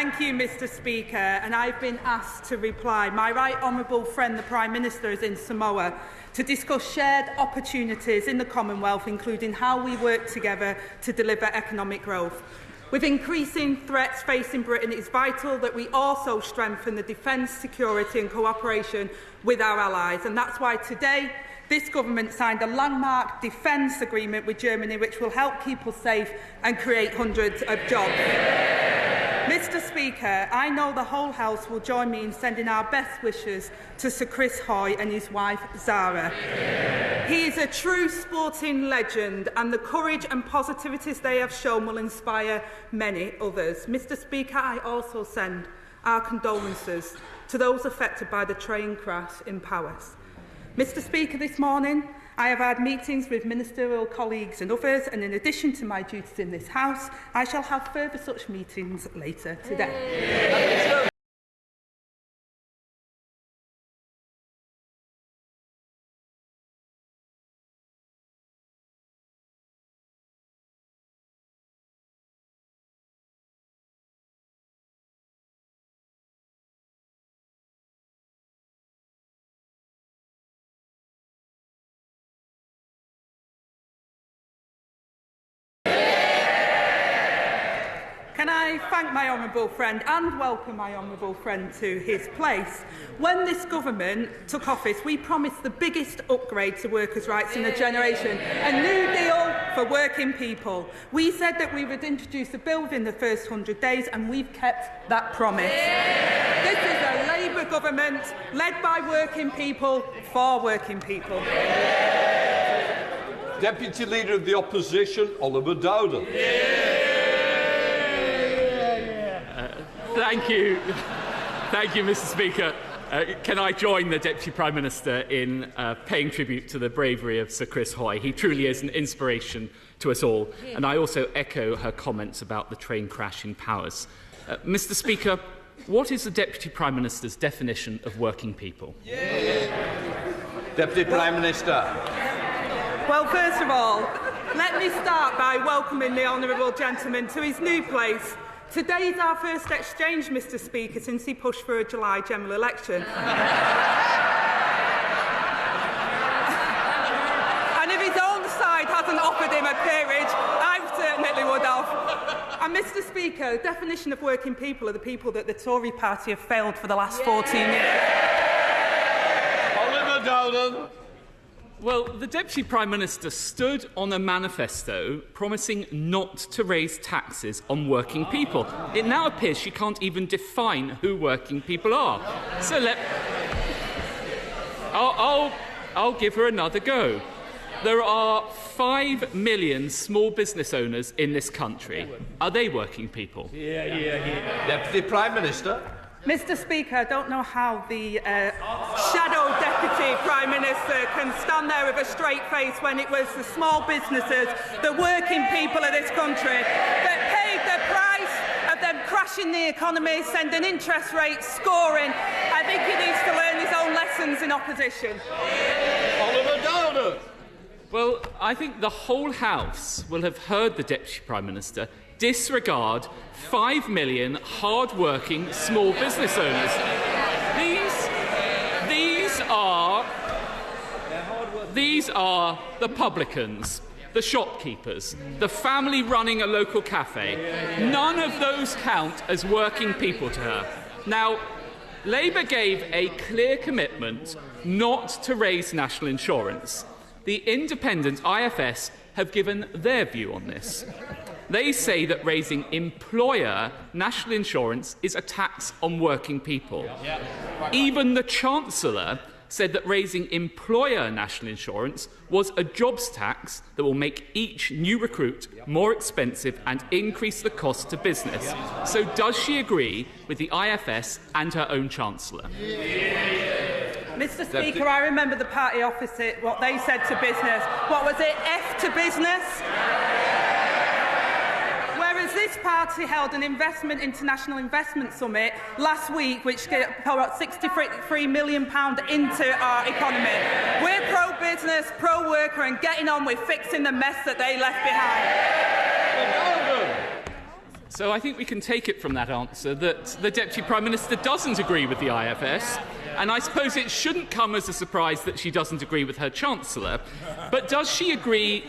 Thank you, Mr Speaker, and I've been asked to reply. My right honourable friend, the Prime Minister, is in Samoa to discuss shared opportunities in the Commonwealth, including how we work together to deliver economic growth. With increasing threats facing Britain, it is vital that we also strengthen the defence, security and cooperation with our allies. And that's why today this government signed a landmark defence agreement with Germany, which will help keep us safe and create hundreds of jobs. Mr Speaker, I know the whole House will join me in sending our best wishes to Sir Chris Hoy and his wife Zara. He is a true sporting legend, and the courage and positivities they have shown will inspire many others. Mr Speaker, I also send our condolences to those affected by the train crash in Powys. Mr Speaker, this morning I have had meetings with ministerial colleagues and others, and in addition to my duties in this House, I shall have further such meetings later today. Can I thank my honourable friend and welcome my honourable friend to his place? When this government took office, we promised the biggest upgrade to workers' rights in a generation, a new deal for working people. We said that we would introduce a bill within the first 100 days, and we've kept that promise. This is a Labour government led by working people for working people. Deputy Leader of the Opposition, Oliver Dowden. Thank you, Mr Speaker. Can I join the Deputy Prime Minister in paying tribute to the bravery of Sir Chris Hoy? He truly is an inspiration to us all, and I also echo her comments about the train crash in Powys. Mr Speaker, what is the Deputy Prime Minister's definition of working people? Deputy Prime Minister. Well, first of all, let me start by welcoming the honourable gentleman to his new place. Today is our first exchange, Mr Speaker, since he pushed for a July general election. And if his own side hasn't offered him a peerage, I certainly would have. And Mr Speaker, the definition of working people are the people that the Tory party have failed for the last 14 years. Oliver Dowden. Well, the Deputy Prime Minister stood on a manifesto promising not to raise taxes on working people. It now appears she can't even define who working people are. So I'll give her another go. There are 5 million small business owners in this country. Are they working people? Deputy Prime Minister. Mr Speaker, I don't know how the shadow Deputy Prime Minister can stand there with a straight face when it was the small businesses, the working people of this country that paid the price of them crashing the economy, sending interest rates scoring. I think he needs to learn his own lessons in opposition. Oliver Dowden. Well, I think the whole House will have heard the Deputy Prime Minister disregard 5 million hard-working small business owners. These are the publicans, the shopkeepers, the family running a local cafe. None of those count as working people to her. Now, Labour gave a clear commitment not to raise national insurance. The independent IFS have given their view on this. They say that raising employer national insurance is a tax on working people. Even the Chancellor said that raising employer national insurance was a jobs tax that will make each new recruit more expensive and increase the cost to business. So does she agree with the IFS and her own Chancellor? Mr Speaker, I remember the party opposite, what they said to business. What was it, F to business? Whereas this party held an international investment summit last week, which poured £63 million into our economy. We're pro-business, pro-worker and getting on with fixing the mess that they left behind. So I think we can take it from that answer that the Deputy Prime Minister doesn't agree with the IFS, and I suppose it shouldn't come as a surprise that she doesn't agree with her Chancellor. But does she agree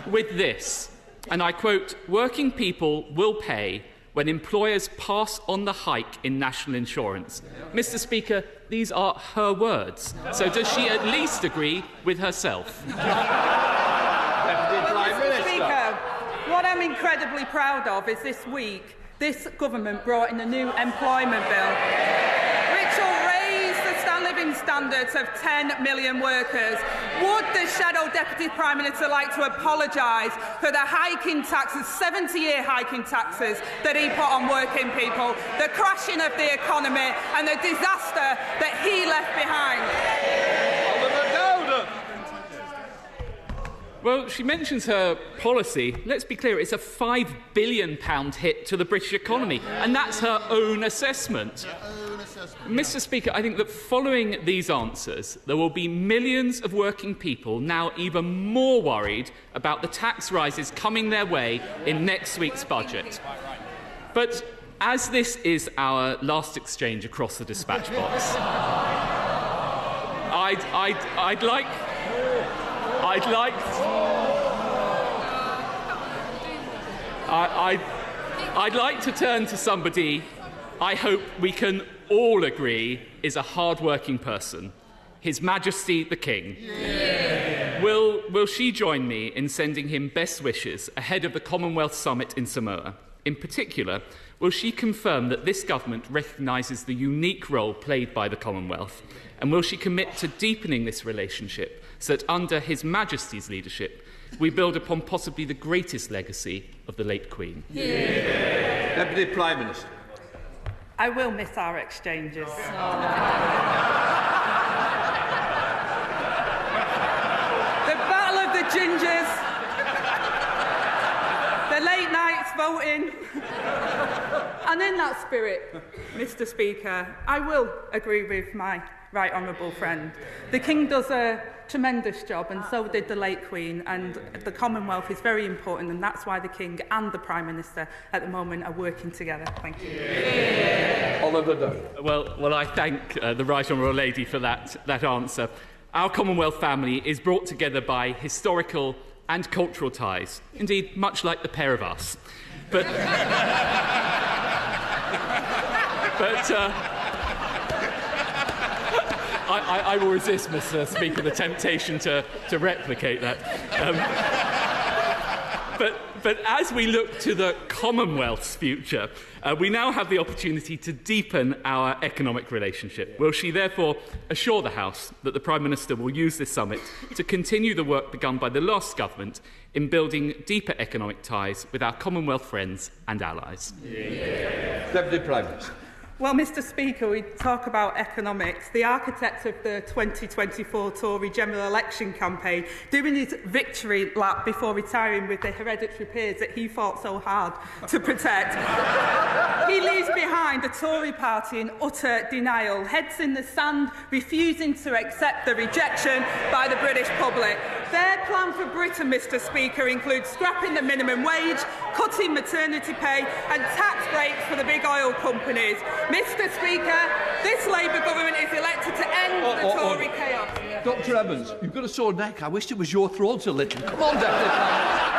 with this? And I quote, "Working people will pay when employers pass on the hike in national insurance." Mr. Speaker, these are her words. So does she at least agree with herself? Mr. Speaker, what I'm incredibly proud of is this week this government brought in a new employment bill which will raise the living standards of 10 million workers. Would the Shadow Deputy Prime Minister like to apologise for the hiking taxes, 70-year hiking taxes that he put on working people, the crashing of the economy and the disaster that he left behind? Well, she mentions her policy. Let's be clear, it's a £5 billion hit to the British economy, and that's her own assessment. Mr. Speaker, I think that following these answers, there will be millions of working people now even more worried about the tax rises coming their way in next week's budget. But as this is our last exchange across the dispatch box, I'd like to turn to somebody I hope we can all agree is a hard-working person, His Majesty the King. Yeah. Will she join me in sending him best wishes ahead of the Commonwealth Summit in Samoa? In particular, will she confirm that this government recognises the unique role played by the Commonwealth? And will she commit to deepening this relationship so that under His Majesty's leadership we build upon possibly the greatest legacy of the late Queen? Yeah. Deputy Prime Minister. I will miss our exchanges. The battle of the gingers, the late nights voting. And in that spirit, Mr. Speaker, I will agree with my right honourable friend. The King does a tremendous job, and so did the late Queen, and the Commonwealth is very important, and that's why the King and the Prime Minister at the moment are working together. Thank you. Well, I thank the Right Honourable Lady for that answer. Our Commonwealth family is brought together by historical and cultural ties, indeed much like the pair of us. But I will resist, Mr. Speaker, the temptation to replicate that. But as we look to the Commonwealth's future, we now have the opportunity to deepen our economic relationship. Will she therefore assure the House that the Prime Minister will use this summit to continue the work begun by the last government in building deeper economic ties with our Commonwealth friends and allies? Yeah. Deputy Prime Minister. Well, Mr. Speaker, we talk about economics. The architect of the 2024 Tory general election campaign, doing his victory lap before retiring with the hereditary peers that he fought so hard to protect, he leaves behind a Tory party in utter denial, heads in the sand, refusing to accept the rejection by the British public. Their plan for Britain, Mr. Speaker, includes scrapping the minimum wage, cutting maternity pay and tax breaks for the big oil companies. Mr. Speaker, this Labour government is elected to end the Tory chaos. Dr Evans, you've got a sore neck. I wish it was your throat a little. Come on, Deputy Prime Minister.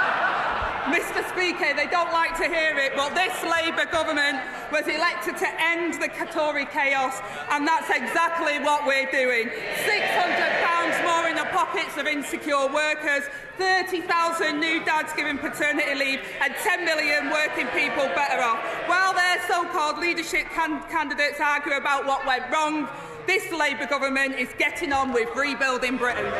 Mr. Speaker, they don't like to hear it, but this Labour government was elected to end the Tory chaos, and that's exactly what we're doing. £600 more in the pockets of insecure workers, 30,000 new dads given paternity leave, and 10 million working people better off. While their so-called leadership candidates argue about what went wrong, this Labour government is getting on with rebuilding Britain.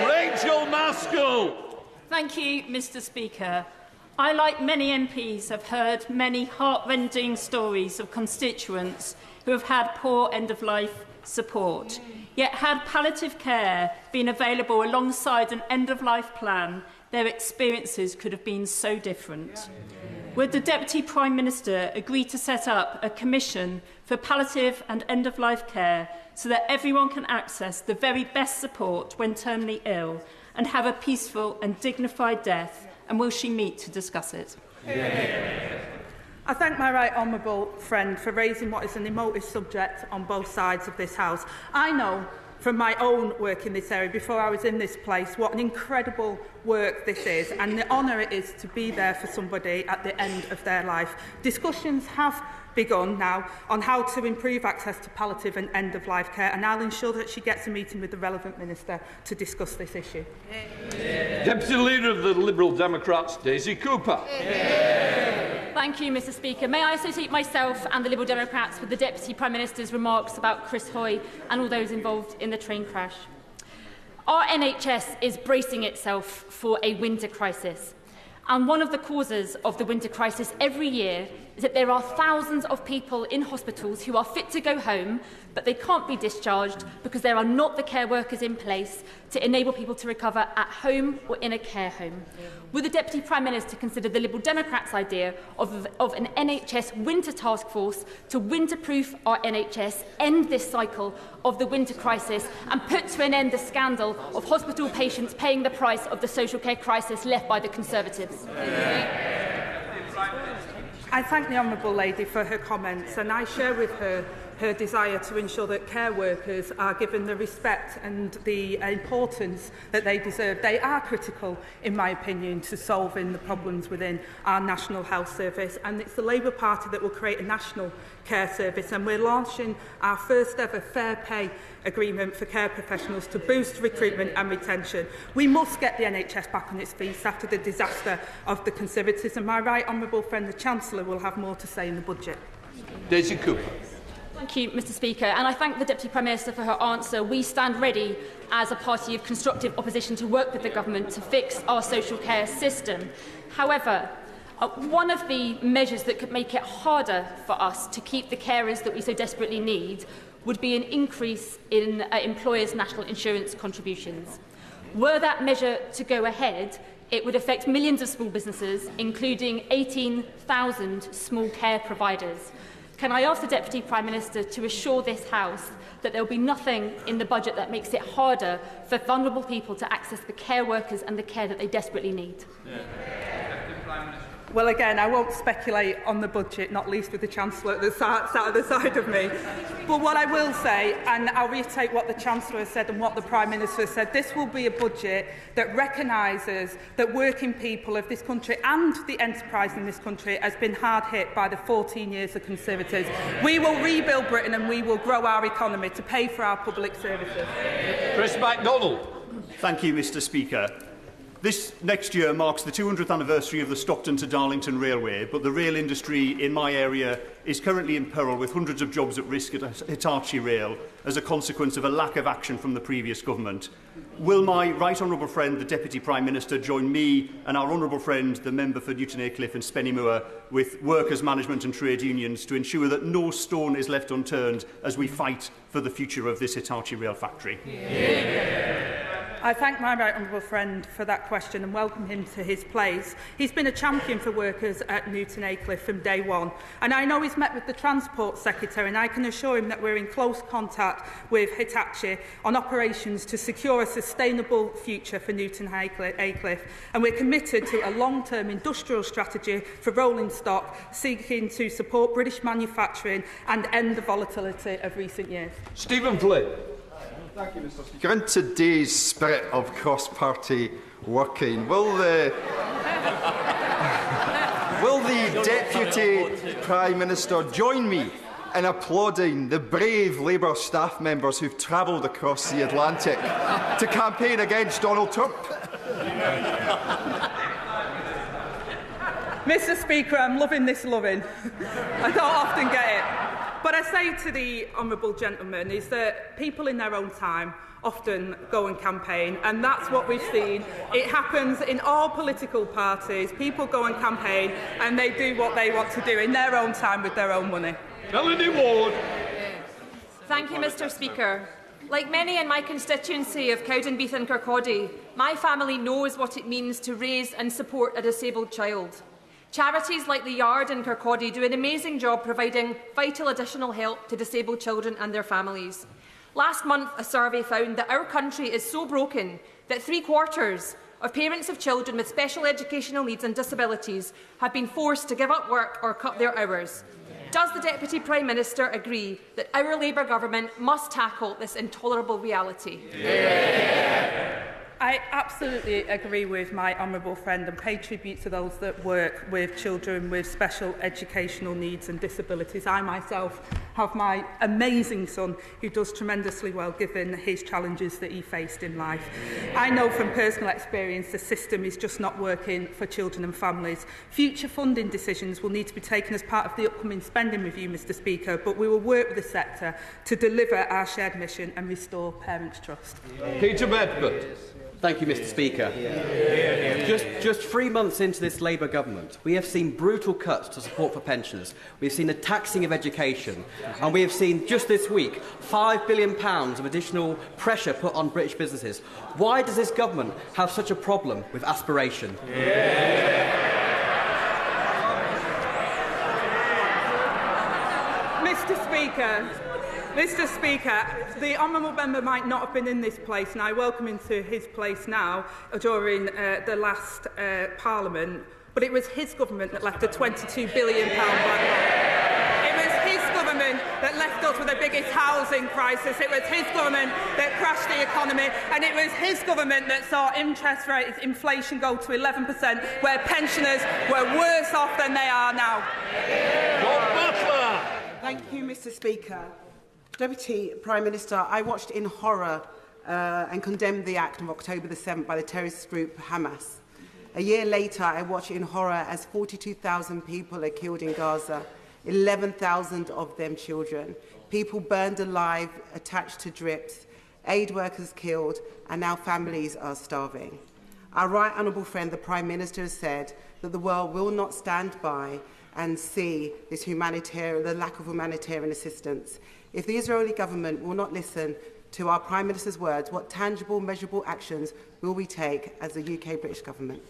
Rachel Maskell. Thank you, Mr. Speaker. I, like many MPs, have heard many heartrending stories of constituents who have had poor end-of-life support. Yet, had palliative care been available alongside an end-of-life plan, their experiences could have been so different. Would the Deputy Prime Minister agree to set up a commission for palliative and end-of-life care so that everyone can access the very best support when terminally ill and have a peaceful and dignified death, and will she meet to discuss it? I thank my right honourable friend for raising what is an emotive subject on both sides of this House. I know from my own work in this area before I was in this place what an incredible work this is and the honour it is to be there for somebody at the end of their life. Discussions have begun now on how to improve access to palliative and end-of-life care, and I'll ensure that she gets a meeting with the relevant minister to discuss this issue. Deputy Leader of the Liberal Democrats, Daisy Cooper. Thank you, Mr Speaker. May I associate myself and the Liberal Democrats with the Deputy Prime Minister's remarks about Chris Hoy and all those involved in the train crash. Our NHS is bracing itself for a winter crisis. And one of the causes of the winter crisis every year is that there are thousands of people in hospitals who are fit to go home, but they can't be discharged because there are not the care workers in place to enable people to recover at home or in a care home. Would the Deputy Prime Minister consider the Liberal Democrats' idea of an NHS winter task force to winter-proof our NHS, end this cycle of the winter crisis and put to an end the scandal of hospital patients paying the price of the social care crisis left by the Conservatives? I thank the honourable lady for her comments, and I share with her her desire to ensure that care workers are given the respect and the importance that they deserve. They are critical, in my opinion, to solving the problems within our National Health Service, and it's the Labour Party that will create a national care service, and we're launching our first ever fair pay agreement for care professionals to boost recruitment and retention. We must get the NHS back on its feet after the disaster of the Conservatives, and my right honourable friend the Chancellor will have more to say in the budget. Daisy Cooper. Thank you, Mr Speaker, and I thank the Deputy Prime Minister for her answer. We stand ready as a party of constructive opposition to work with the government to fix our social care system. However, one of the measures that could make it harder for us to keep the carers that we so desperately need would be an increase in employers' national insurance contributions. Were that measure to go ahead, it would affect millions of small businesses, including 18,000 small care providers. Can I ask the Deputy Prime Minister to assure this House that there will be nothing in the budget that makes it harder for vulnerable people to access the care workers and the care that they desperately need? Well, again, I won't speculate on the budget, not least with the Chancellor sat at the side of me. But what I will say, and I'll reiterate what the Chancellor has said and what the Prime Minister has said, this will be a budget that recognises that working people of this country and the enterprise in this country has been hard hit by the 14 years of Conservatives. We will rebuild Britain and we will grow our economy to pay for our public services. Chris MacDonald. Thank you, Mr Speaker. This next year marks the 200th anniversary of the Stockton to Darlington Railway, but the rail industry in my area is currently in peril, with hundreds of jobs at risk at Hitachi Rail as a consequence of a lack of action from the previous government. Will my right honourable friend, the Deputy Prime Minister, join me and our honourable friend, the member for Newton Aycliffe and Spennymoor, with workers, management and trade unions to ensure that no stone is left unturned as we fight for the future of this Hitachi Rail factory? I thank my right honourable friend for that question and welcome him to his place. He's been a champion for workers at Newton Aycliffe from day one, and I know he's met with the Transport Secretary, and I can assure him that we're in close contact with Hitachi on operations to secure a sustainable future for Newton Aycliffe, and we're committed to a long-term industrial strategy for rolling stock, seeking to support British manufacturing and end the volatility of recent years. Stephen Flynn. Thank you, Mr Speaker. In today's spirit of cross-party working, will the Deputy Prime Minister join me in applauding the brave Labour staff members who've travelled across the Atlantic to campaign against Donald Trump? Mr Speaker, I'm loving this loving. I don't often get it. But I say to the honourable gentleman is that people in their own time often go and campaign, and that's what we've seen. It happens in all political parties. People go and campaign and they do what they want to do in their own time with their own money. Melanie Ward. Thank you, Mr Speaker. Like many in my constituency of Cowdenbeath and Kirkcaldy, my family knows what it means to raise and support a disabled child. Charities like the Yard in Kirkcaldy do an amazing job providing vital additional help to disabled children and their families. Last month, a survey found that our country is so broken that 3/4 of parents of children with special educational needs and disabilities have been forced to give up work or cut their hours. Does the Deputy Prime Minister agree that our Labour Government must tackle this intolerable reality? I absolutely agree with my honourable friend and pay tribute to those that work with children with special educational needs and disabilities. I myself have my amazing son who does tremendously well given his challenges that he faced in life. I know from personal experience the system is just not working for children and families. Future funding decisions will need to be taken as part of the upcoming spending review, Mr Speaker, but we will work with the sector to deliver our shared mission and restore parents' trust. Peter Bedford. Thank you, Mr Speaker. Just 3 months into this Labour government, we have seen brutal cuts to support for pensioners. We have seen a taxing of education. And we have seen, just this week, £5 billion of additional pressure put on British businesses. Why does this government have such a problem with aspiration? Mr Speaker, the honourable member might not have been in this place, and I welcome him to his place now during the last Parliament, but it was his government that left a £22 billion black hole. It was his government that left us with the biggest housing crisis. It was his government that crashed the economy, and it was his government that saw interest rates, inflation go to 11%, where pensioners were worse off than they are now. Thank you, Mr Speaker. Deputy Prime Minister, I watched in horror and condemned the act of October the 7th by the terrorist group Hamas. A year later, I watched in horror as 42,000 people are killed in Gaza, 11,000 of them children, people burned alive, attached to drips, aid workers killed, and now families are starving. Our right honourable friend, the Prime Minister, has said that the world will not stand by and see this the lack of humanitarian assistance. If the Israeli government will not listen to our Prime Minister's words, what tangible, measurable actions will we take as the UK British government?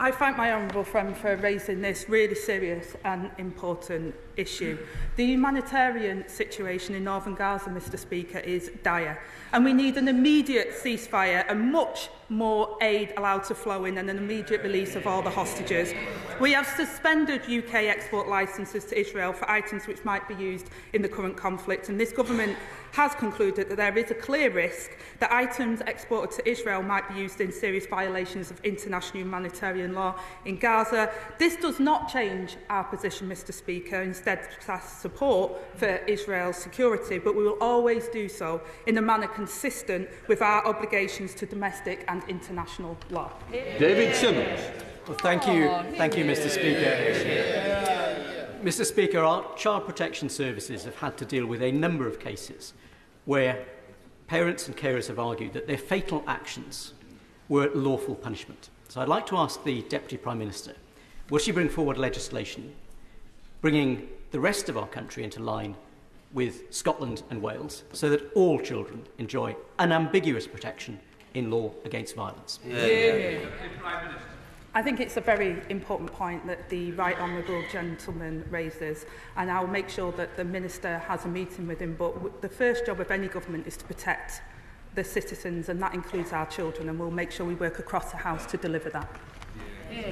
I thank my honourable friend for raising this really serious and important issue. The humanitarian situation in northern Gaza, Mr Speaker, is dire, and we need an immediate ceasefire and much more aid allowed to flow in and an immediate release of all the hostages. We have suspended UK export licences to Israel for items which might be used in the current conflict, and this government has concluded that there is a clear risk that items exported to Israel might be used in serious violations of international humanitarian law in Gaza. This does not change our position, Mr Speaker, instead support for Israel's security, but we will always do so in a manner consistent with our obligations to domestic and international law. David Simmons. Well, thank you, Mr Speaker. Mr Speaker, our child protection services have had to deal with a number of cases where parents and carers have argued that their fatal actions were lawful punishment. So I'd like to ask the Deputy Prime Minister, will she bring forward legislation bringing the rest of our country into line with Scotland and Wales so that all children enjoy unambiguous protection in law against violence? I think it's a very important point that the right honourable gentleman raises, and I'll make sure that the Minister has a meeting with him. But the first job of any government is to protect the citizens, and that includes our children, and we'll make sure we work across the House to deliver that.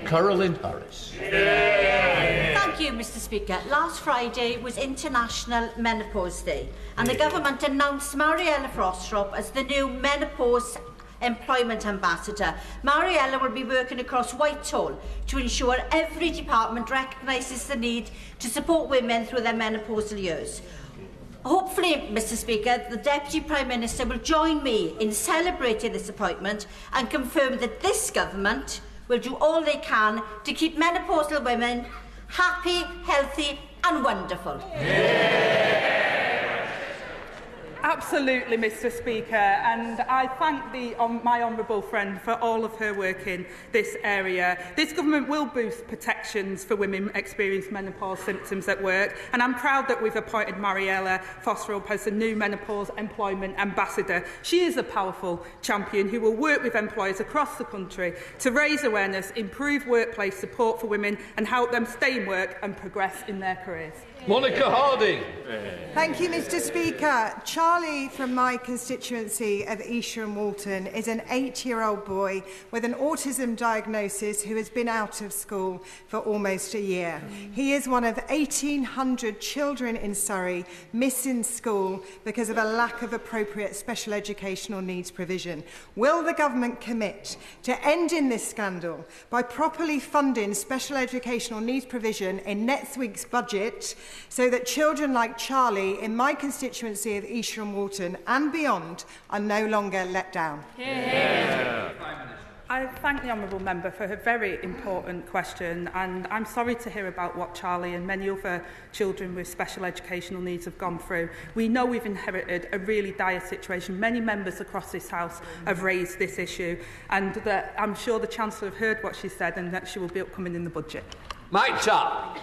Caroline Harris. Thank you, Mr Speaker. Last Friday was International Menopause Day, and the government announced Mariella Frostrop as the new Menopause Employment Ambassador. Mariella will be working across Whitehall to ensure every department recognises the need to support women through their menopausal years. Hopefully, Mr Speaker, the Deputy Prime Minister will join me in celebrating this appointment and confirm that this government will do all they can to keep menopausal women happy, healthy and wonderful. Absolutely, Mr Speaker, and I thank my honourable friend for all of her work in this area. This government will boost protections for women experiencing menopause symptoms at work, and I'm proud that we've appointed Mariella Frostrop as the new Menopause Employment Ambassador. She is a powerful champion who will work with employers across the country to raise awareness, improve workplace support for women and help them stay in work and progress in their careers. Monica Harding. Thank you, Mr Speaker. Child Charlie from my constituency of Esher and Walton is an 8-year-old boy with an autism diagnosis who has been out of school for almost a year. He is one of 1,800 children in Surrey missing school because of a lack of appropriate special educational needs provision. Will the government commit to ending this scandal by properly funding special educational needs provision in next week's budget so that children like Charlie in my constituency of Esher and Walton and beyond are no longer let down? Yeah. I thank the honourable member for her very important question, and I'm sorry to hear about what Charlie and many other children with special educational needs have gone through. We know we've inherited a really dire situation. Many members across this House have raised this issue, and that I'm sure the Chancellor have heard what she said and that she will be upcoming in the budget. Mike Tuck.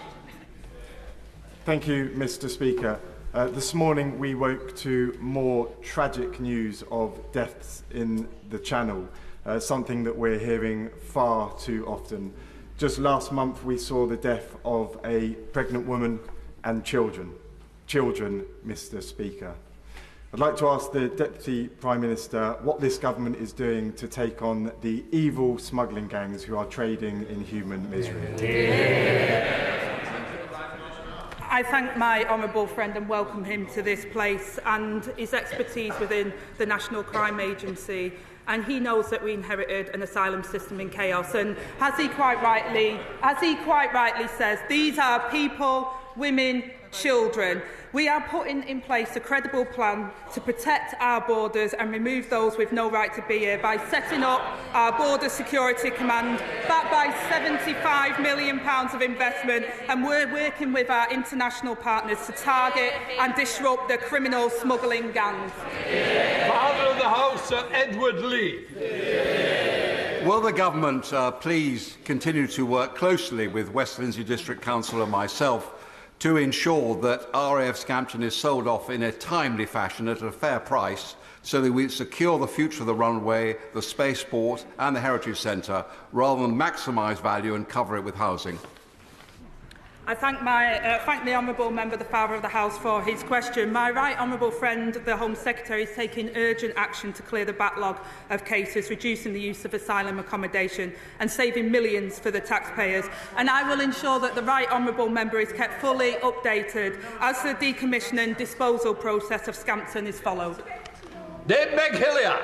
Thank you, Mr. Speaker. This morning we woke to more tragic news of deaths in the Channel, something that we're hearing far too often. Just last month we saw the death of a pregnant woman and children. Children, Mr. Speaker. I'd like to ask the Deputy Prime Minister what this government is doing to take on the evil smuggling gangs who are trading in human misery. I thank my honourable friend and welcome him to this place and his expertise within the National Crime Agency. And he knows that we inherited an asylum system in chaos. And as he quite rightly says, these are people, women, children. We are putting in place a credible plan to protect our borders and remove those with no right to be here by setting up our Border Security Command, backed by £75 million of investment, and we're working with our international partners to target and disrupt the criminal smuggling gangs. Father of the House, Sir Edward Lee. Will the government please continue to work closely with West Lindsey District Council and myself to ensure that RAF Scampton is sold off in a timely fashion at a fair price so that we secure the future of the runway, the spaceport and the Heritage Centre, rather than maximise value and cover it with housing? I thank the honourable member, the Father of the House, for his question. My right honourable friend, the Home Secretary, is taking urgent action to clear the backlog of cases, reducing the use of asylum accommodation and saving millions for the taxpayers. And I will ensure that the right honourable member is kept fully updated as the decommissioning disposal process of Scampton is followed. Dave McHillier.